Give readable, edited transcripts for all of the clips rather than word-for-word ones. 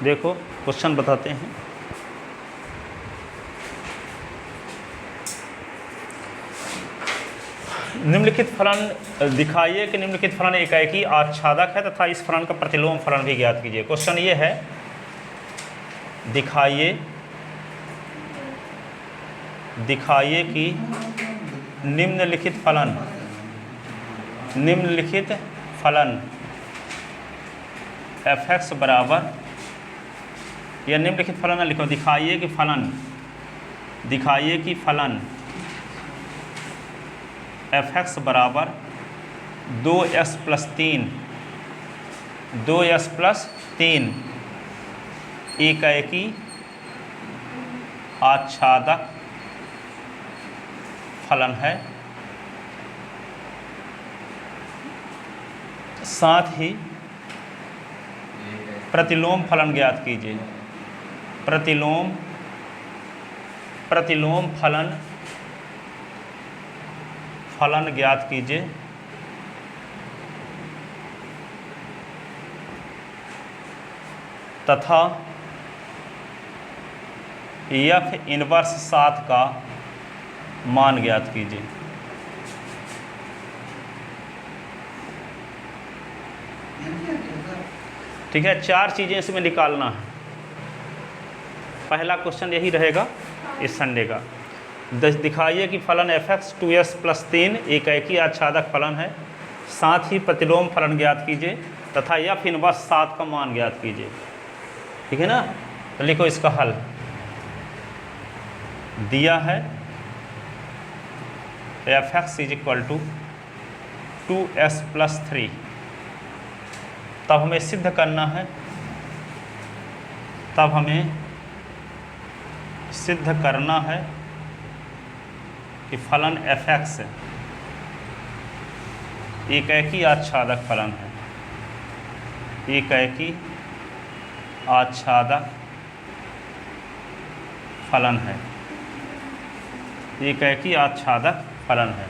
देखो क्वेश्चन बताते हैं। निम्नलिखित फलन दिखाइए कि निम्नलिखित फलन एकाएकी आच्छादक है तथा इस फलन का प्रतिलोम फलन भी ज्ञात कीजिए। क्वेश्चन ये है, दिखाइए कि निम्नलिखित फलन f(x) बराबर, या निम्नलिखित फलन ना लिखो, दिखाइए कि फलन f(x) बराबर 2s प्लस 3 एकाएकी आच्छादक फलन है, साथ ही प्रतिलोम फलन ज्ञात कीजिए। प्रतिलोम फलन ज्ञात कीजिए तथा f इनवर्स 7 का मान ज्ञात कीजिए। ठीक है, 4 चीज़ें इसमें निकालना है। पहला क्वेश्चन यही रहेगा इस संडे का। दिखाइए कि फलन f(x) 2s प्लस 3 एकाएकी आच्छादक फलन है, साथ ही प्रतिलोम फलन ज्ञात कीजिए तथा f इनवर्स 7 का मान ज्ञात कीजिए। ठीक है ना, तो लिखो इसका हल। दिया है f(x) = 2s प्लस 3, तब हमें सिद्ध करना है, कि फलन f(x) एकाएकी आच्छादक फलन है, एकाएकी आच्छादक फलन है, एकाएकी आच्छादक फलन है।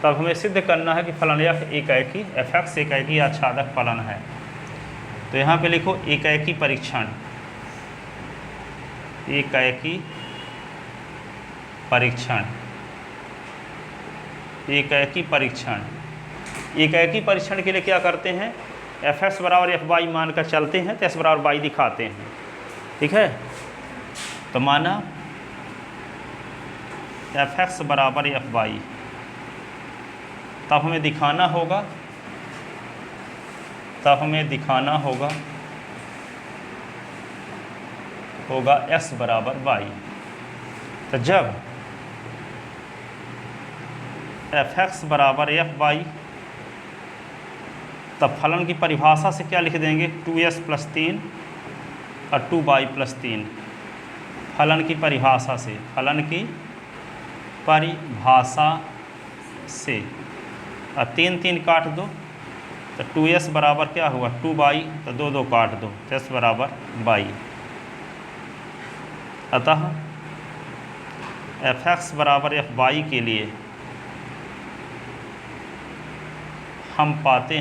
तब हमें सिद्ध करना है कि फलन f(x) एकाएकी आच्छादक फलन है। तो यहाँ पे लिखो एकाएकी परीक्षण, एकाएकी परीक्षण के लिए क्या करते हैं, f(x) बराबर f(y) मान कर चलते हैं तो s बराबर y दिखाते हैं। ठीक है, तो माना f(x) बराबर f(y), तब हमें दिखाना होगा s बराबर y। तो जब f(x) बराबर f(y), तब फलन की परिभाषा से क्या लिख देंगे, 2s प्लस 3 और 2y प्लस 3। फलन की परिभाषा से और 3 काट दो तो 2s बराबर क्या हुआ, 2y, तो 2 काट दो तो s बराबर y। अतः f(x) बराबर f(y) के लिए हम पाते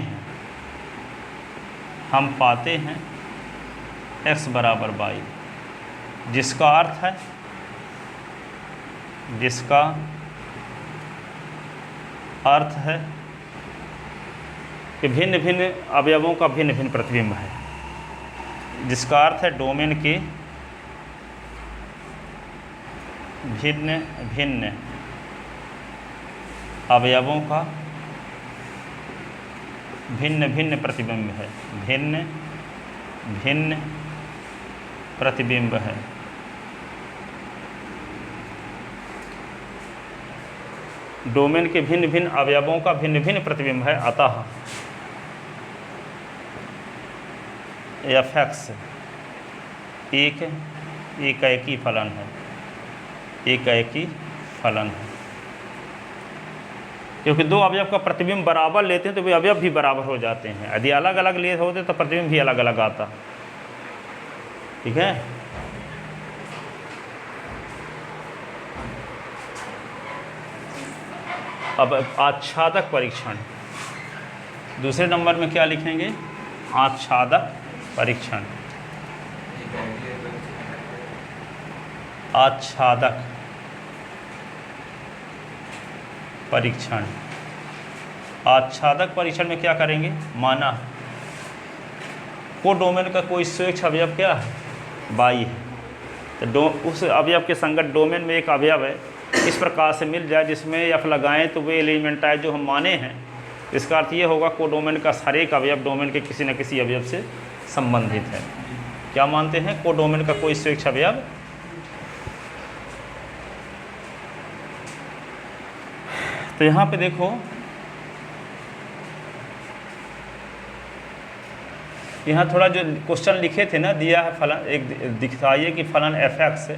हैं x बराबर y, जिसका अर्थ है कि भिन्न भिन्न अवयवों का भिन्न भिन्न प्रतिबिंब है, जिसका अर्थ है डोमेन के भिन्न भिन्न अवयवों का भिन्न भिन्न प्रतिबिंब है, भिन्न भिन्न प्रतिबिंब है। डोमेन के भिन्न भिन्न अवयवों का भिन्न भिन्न प्रतिबिंब है, अतः f(x) एकाएकी फलन है, एकाएकी फलन है। क्योंकि दो अवयव का प्रतिबिंब बराबर लेते हैं तो वे अवयव भी बराबर हो जाते हैं। यदि अलग अलग लिए होते तो प्रतिबिंब भी अलग अलग आता। ठीक है, अब आच्छादक परीक्षण, दूसरे नंबर में क्या लिखेंगे, आच्छादक परीक्षण, आच्छादक परीक्षण। आच्छादक परीक्षण में क्या करेंगे, माना कोडोमेन का कोई स्वेच्छ अवयव क्या है, बाई है, तो उस अवयव के संगत डोमेन में एक अवयव है इस प्रकार से मिल जाए जिसमें एफ लगाएं तो वे एलिमेंट आए जो हम माने हैं। इसका अर्थ ये होगा कोडोमेन का हर एक अवयव डोमेन के किसी न किसी अवयव से संबंधित है। क्या मानते हैं, कोडोमेन का कोई स्वेच्छ अवयव। तो यहाँ पे देखो, यहाँ थोड़ा जो क्वेश्चन लिखे थे ना, दिया है फलन, एक दिखाइए कि फलन F X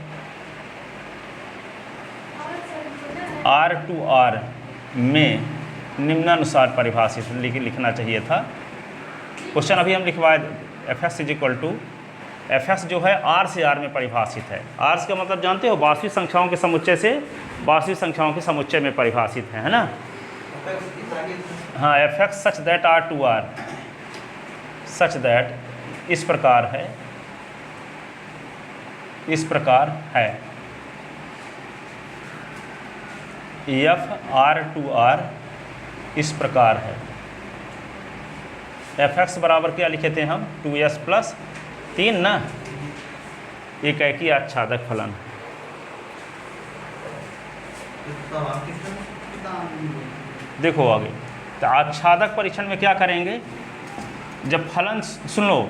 R to R में निम्नानुसार परिभाषित लिखना चाहिए था। क्वेश्चन अभी हम लिखवाए, F X is equal to, F X जो है आर से आर में परिभाषित है। आर का मतलब जानते हो, वास्तविक संख्याओं के समुच्चय से वास्तविक संख्याओं के समुच्चय में परिभाषित है ना। हाँ, F X such that R to R, such that इस प्रकार है, इस प्रकार है, एफ आर टू आर इस प्रकार है। एफ एक्स बराबर क्या लिखे थे हम, 2s प्लस 3 ना, एक ही आच्छादक फलन। देखो आगे, तो आच्छादक परीक्षण में क्या करेंगे, जब फलन, सुन लो,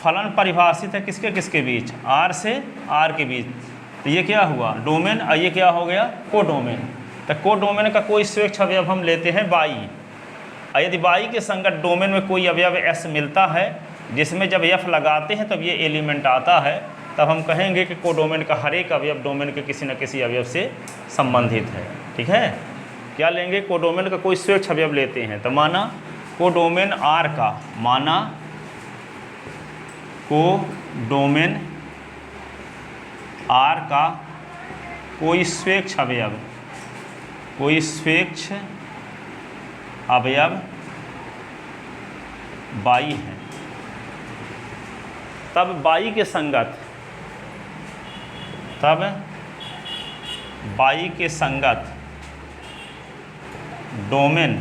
फलन परिभाषित है किसके किसके बीच, आर से आर के बीच, तो ये क्या हुआ डोमेन, और ये क्या हो गया कोडोमेन। तो कोडोमेन का कोई स्वेच्छ अवयव हम लेते हैं बाई, और यदि बाई के संगत डोमेन में कोई अवयव एस मिलता है जिसमें जब एफ लगाते हैं तब ये एलिमेंट आता है, तब हम कहेंगे कि कोडोमेन का हर एक अवयव डोमेन के किसी न किसी अवयव से संबंधित है। ठीक है, क्या लेंगे, कोडोमेन का कोई स्वेच्छ अवयव लेते हैं, तो माना कोडोमेन आर का, माना कोडोमेन आर का कोई स्वेच्छ अवयव, कोई स्वेच्छ अवयव बाई है, तब बाई के संगत, तब बाई के संगत डोमेन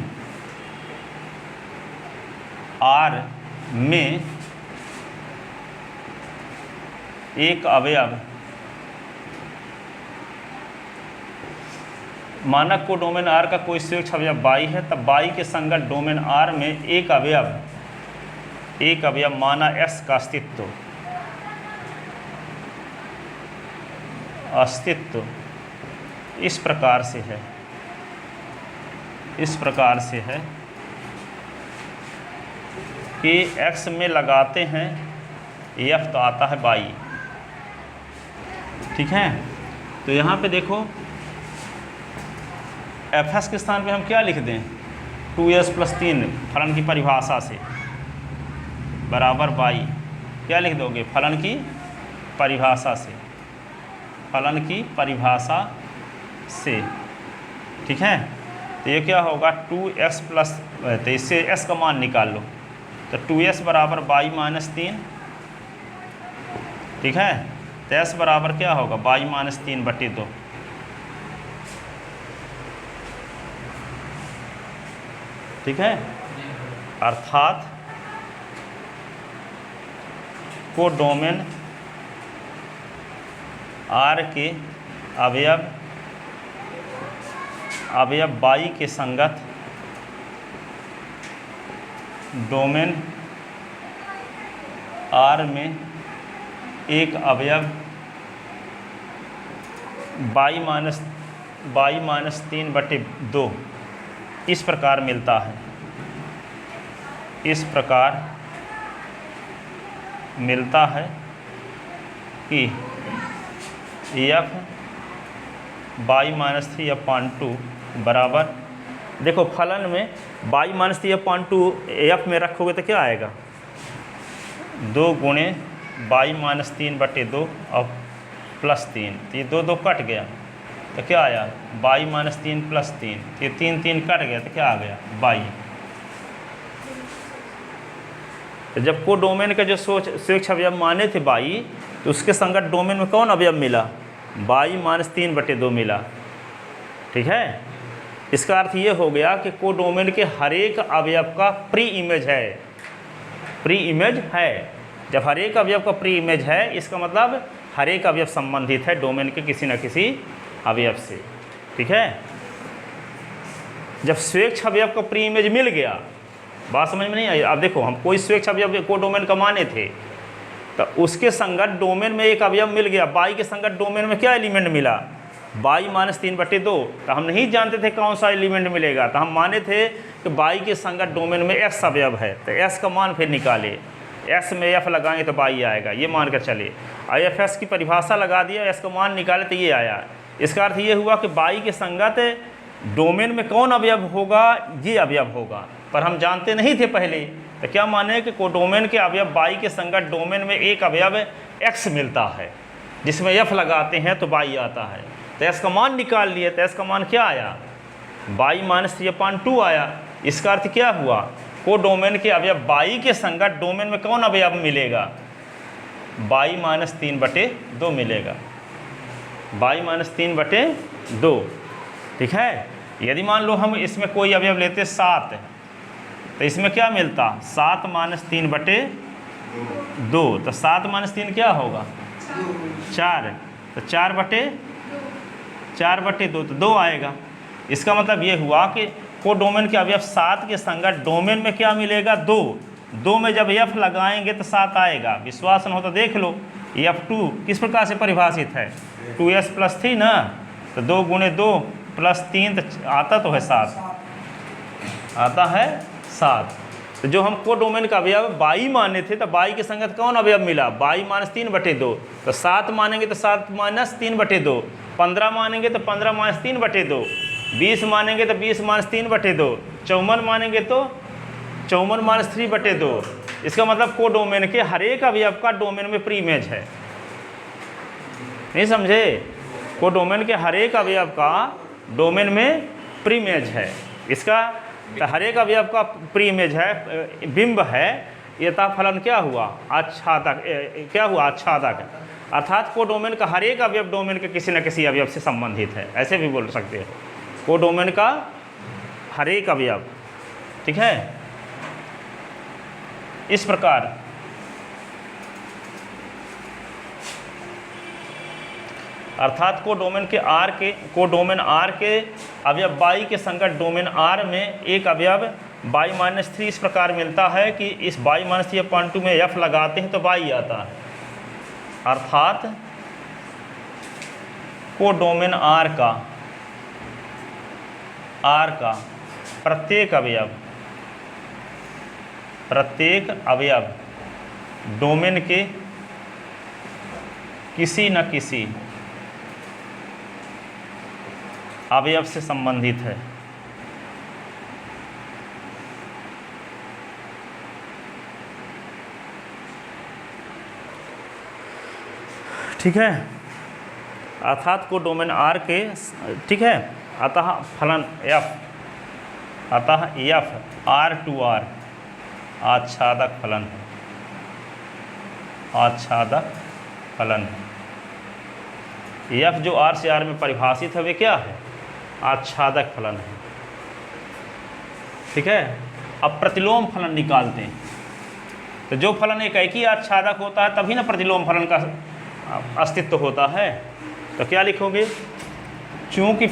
आर में एक अवयव, मानक को डोमेन आर का कोई स्वेच्छ अवयव बाई है, तब बाई के संगत डोमेन आर में एक अवयव माना एस का अस्तित्व इस प्रकार से है, इस प्रकार से है कि एक्स में लगाते हैं एफ तो आता है बाई। ठीक है, तो यहाँ पे देखो एफ एस के स्थान पे हम क्या लिख दें, 2s प्लस 3 फलन की परिभाषा से बराबर बाई, क्या लिख दोगे, फलन की परिभाषा से, फलन की परिभाषा से। ठीक है, तो ये क्या होगा 2x प्लस, तो इससे s का मान निकाल लो, तो 2s बराबर बाई माइनस 3। ठीक है, तो s बराबर क्या होगा, बाई माइनस 3/2। ठीक है, अर्थात कोडोमेन आर के अवयव बाई के संगत डोमेन आर में एक अवयव बाई माइनस 3/2 इस प्रकार मिलता है, इस प्रकार मिलता है कि एफ बाई माइनस 3/2 बराबर, देखो फलन में बाई माइनस 3/2 एफ में रखोगे तो क्या आएगा, 2 गुणे बाई माइनस 3/2 और प्लस 3, तो ये 2 कट गया तो क्या आया, बाई माइनस 3 प्लस 3, तो ये 3 कट गया तो क्या आ गया, बाई। तो जब कोडोमेन का जो स्वेच्छ अवयव माने थे बाई, तो उसके संगत डोमेन में कौन अवयव मिला? बाई माइनस 3/2 मिला। ठीक है, इसका अर्थ ये हो गया कि कोडोमेन के हर एक अवयव का प्री इमेज है, प्री इमेज है। जब हर एक अवयव का प्री इमेज है, इसका मतलब हर एक अवयव संबंधित है डोमेन के किसी न किसी अवयव से। ठीक है, जब स्वेच्छ अवयव का प्री इमेज मिल गया, बात समझ में नहीं आई? अब देखो, हम कोई स्वेच्छ अवयव को डोमेन का माने थे, तो उसके संगत डोमेन में एक अवयव मिल गया। बाई के संगत डोमेन में क्या एलिमेंट मिला? By minus 3/2। तो हम नहीं जानते थे कौन सा एलिमेंट मिलेगा, तो हम माने थे कि बाई के संगत डोमेन में एक्स अवयव है, तो एक्स का मान फिर निकाले, एक्स में एफ लगाएंगे तो बाई आएगा, ये मान कर चले। आई एफ एस की परिभाषा लगा दिया, एस का मान निकाले तो ये आया। इसका अर्थ ये हुआ कि बाई के संगत डोमेन में कौन अवयव होगा? ये अवयव होगा, पर हम जानते नहीं थे पहले। तो क्या माने कि कोडोमेन के अवयव बाई के संगत डोमेन में एक अवयव एक्स मिलता है, जिसमें एफ लगाते हैं तो बाई आता है। तो एस का मान निकाल लिए, तो एस का मान क्या आया? बाई माइनस 3/2 आया। इसका अर्थ क्या हुआ? कोडोमेन के अवयव बाई के संगत डोमेन में कौन अवयव मिलेगा? बाई माइनस 3/2 मिलेगा, बाई माइनस 3/2। ठीक है, यदि मान लो हम इसमें कोई अवयव लेते 7, तो इसमें क्या मिलता? 7 माइनस 3/2। तो 7 माइनस 3 क्या होगा? 4। तो 4/2 तो 2 आएगा। इसका मतलब ये हुआ कि कोडोमेन के अवयव 7 के संगत डोमेन में क्या मिलेगा? 2 में जब एफ लगाएंगे तो 7 आएगा। विश्वास न हो तो देख लो, F2 किस प्रकार से परिभाषित है? 2s + 3 ना, तो 2 × 2 + 3 तो आता तो है 7, आता है 7। तो जो हम कोडोमेन का अवयव बाई माने थे, तो बाई के संगत कौन अवयव मिला? By minus 3/2। तो 7 मानेंगे तो 7 माइनस 3/2, 15 मानेंगे तो 15 माइनस 3/2, 20 मानेंगे तो 20 माइनस 3/2, 54 मानेंगे तो 54 माइनस 3/2। इसका मतलब कोडोमेन के हर एक अवयव का डोमेन में प्री इमेज है। नहीं समझे? कोडोमेन के हर एक अवयव का डोमेन में प्री इमेज है। इसका तो हर एक अवयव का प्री इमेज है, बिंब है। यथा फलन क्या हुआ? आच्छादक। क्या हुआ? आच्छादक। अर्थात कोडोमेन का हर एक अवयव डोमेन के किसी न किसी अवयव से संबंधित है, ऐसे भी बोल सकते हो। कोडोमेन का हर एक अवयव, ठीक है, इस प्रकार अर्थात कोडोमेन आर के अवयव बाई के संगत डोमेन आर में एक अवयव बाई माइनस 3 इस प्रकार मिलता है कि इस बाई माइनस 3/2 में एफ लगाते हैं तो बाई आता है। अर्थात कोडोमेन आर का प्रत्येक अवयव डोमेन के किसी न किसी अवयव से संबंधित है। ठीक है, अर्थात को डोमेन आर के, ठीक है, अतः फलन एफ, अतः एफ R2R आच्छादक फलन है, आच्छादक फलन है। एफ जो आर से आर में परिभाषित है वे क्या है? आच्छादक फलन है। ठीक है, अब प्रतिलोम फलन निकालते हैं। तो जो फलन एक ही आच्छादक होता है तभी ना प्रतिलोम फलन का अस्तित्व होता है। तो क्या लिखोगे? चूंकि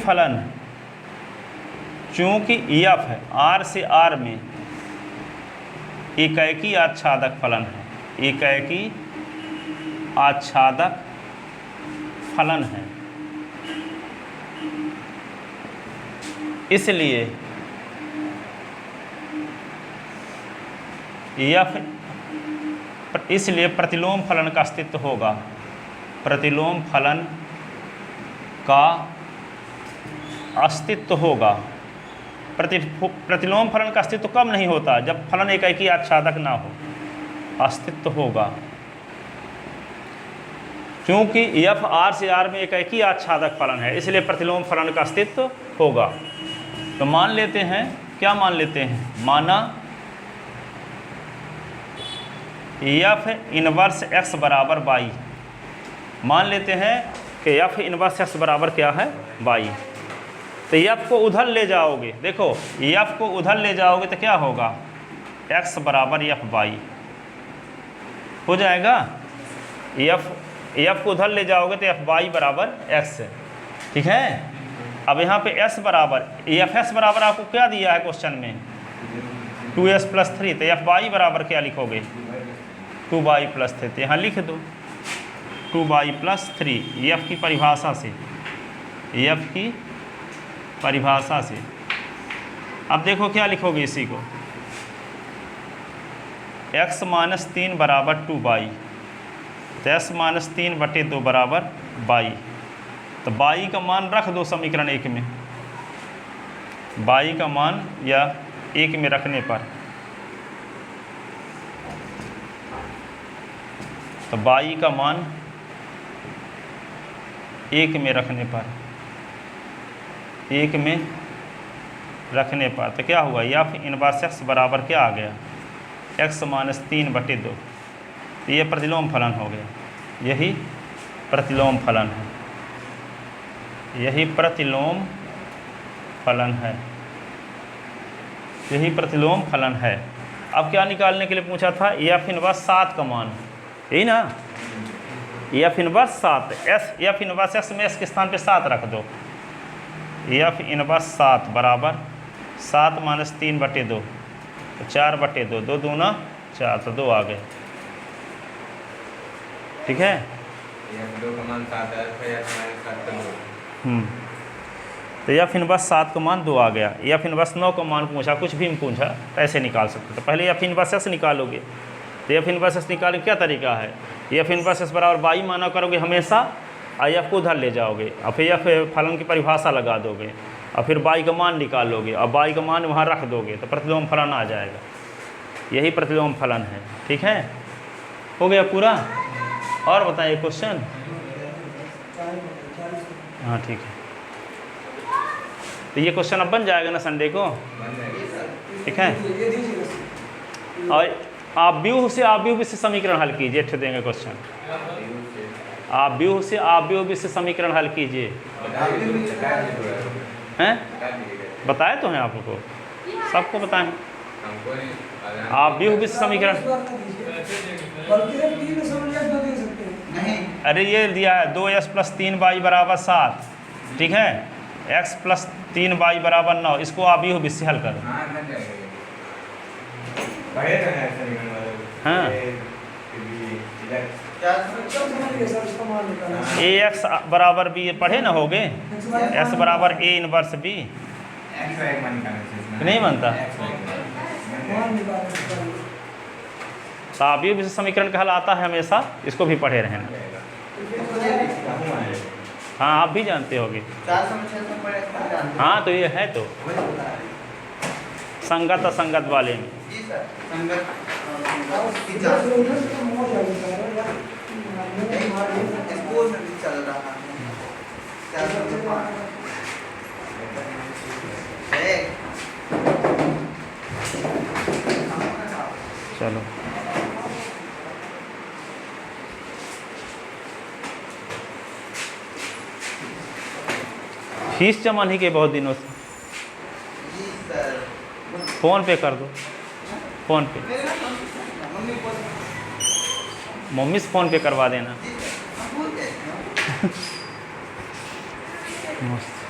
एफ है आर से आर में एकाएकी आच्छादक फलन है, एकाएकी आच्छादक फलन है, इसलिए प्रतिलोम फलन का अस्तित्व होगा। प्रतिलोम फलन का अस्तित्व होगा। प्रतिलोम फलन का अस्तित्व कब नहीं होता? जब फलन एकाएकी आच्छादक ना हो, अस्तित्व होगा। क्योंकि एफ आर से आर में एकाएकी आच्छादक फलन है, इसलिए प्रतिलोम फलन का अस्तित्व होगा। तो मान लेते हैं, क्या मान लेते हैं? माना एफ इनवर्स एक्स बराबर बाई। मान लेते हैं कि एफ इनवर्स एक्स बराबर क्या है, बाई। तो एफ को उधर ले जाओगे, देखो एफ को उधर ले जाओगे तो क्या होगा, एक्स बराबर एफ बाई हो जाएगा। एफ को उधर ले जाओगे तो एफ बाई बराबर एक्स है, ठीक है। अब यहाँ पे एस बराबर एफ एस बराबर आपको क्या दिया है क्वेश्चन में, 2s + 3, तो एफ बाई बराबर क्या लिखोगे, 2y + 3, तो यहाँ लिख दो 2y + 3 एफ की परिभाषा से, एफ की परिभाषा से। अब देखो क्या लिखोगे इसी को, x - 3 बराबर 2y, तो s - 3/2 बराबर y। तो y का मान रख दो समीकरण 1 में, y का मान या 1 में रखने पर, तो y का मान 1 में रखने पर, 1 में रखने पर तो क्या हुआ, एफ इनवर्स एक्स बराबर क्या आ गया, x - 3/2। तो ये प्रतिलोम फलन हो गया, यही प्रतिलोम फलन है, यही प्रतिलोम फलन है, यही प्रतिलोम फलन है। अब क्या निकालने के लिए पूछा था, एफ इनवर्स 7 का मान, यही ना, F inverse 7, F inverse x में एस के स्थान पे 7 रख दो, एफ इनवर्स 7 बराबर 7 - 3/2, तो 4/2, 2 दूना 4, तो 2 आ गए, ठीक है। तो एफ इनवर्स 7 का मान 2 आ गया। एफ इनवर्स 9 का मान पूछा, कुछ भी पूछा तो ऐसे निकाल सकते। तो पहले एफ इनवर्स एक्स निकालोगे, तो एफ इनवर्स एक्स निकालने का क्या तरीका है, एफ इनवर्स एक्स बराबर बाई माना करोगे हमेशा, और एफ को उधर ले जाओगे, और फिर एफ फलन की परिभाषा लगा दोगे, और फिर बाई का मान निकालोगे, और बाई का मान वहाँ रख दोगे, तो प्रतिलोम फलन आ जाएगा। यही प्रतिलोम फलन है, ठीक है। हो गया पूरा। और बताइए क्वेश्चन। हाँ ठीक है, तो ये क्वेश्चन अब बन जाएगा ना संडे को, ठीक है। और आप व्यूह से समीकरण हल कीजिए, ठे देंगे क्वेश्चन, आप व्यूह से समीकरण हल कीजिए, हैं बताए तो हैं आपको, सबको बताएं। आप व्यूह से समीकरण, अरे ये दिया है 2s + 3y बराबर 7, ठीक है, x + 3y बराबर 9, इसको आप व्यूह से हल करो। हाँ, ax बराबर b पढ़े ना होगे, s बराबर a इनवर्स b, नहीं बनता। ताबियों विशिष्ट समीकरण कहलाता है हमेशा, इसको भी पढ़े रहना। हाँ आप भी जानते होगे। हाँ तो ये है तो संगत असंगत वाले में। चलो फीस जमा नहीं के बहुत दिनों से, फ़ोन पे कर दो, फ़ोन पे मम्मी से फ़ोन पे करवा देना। मस्त।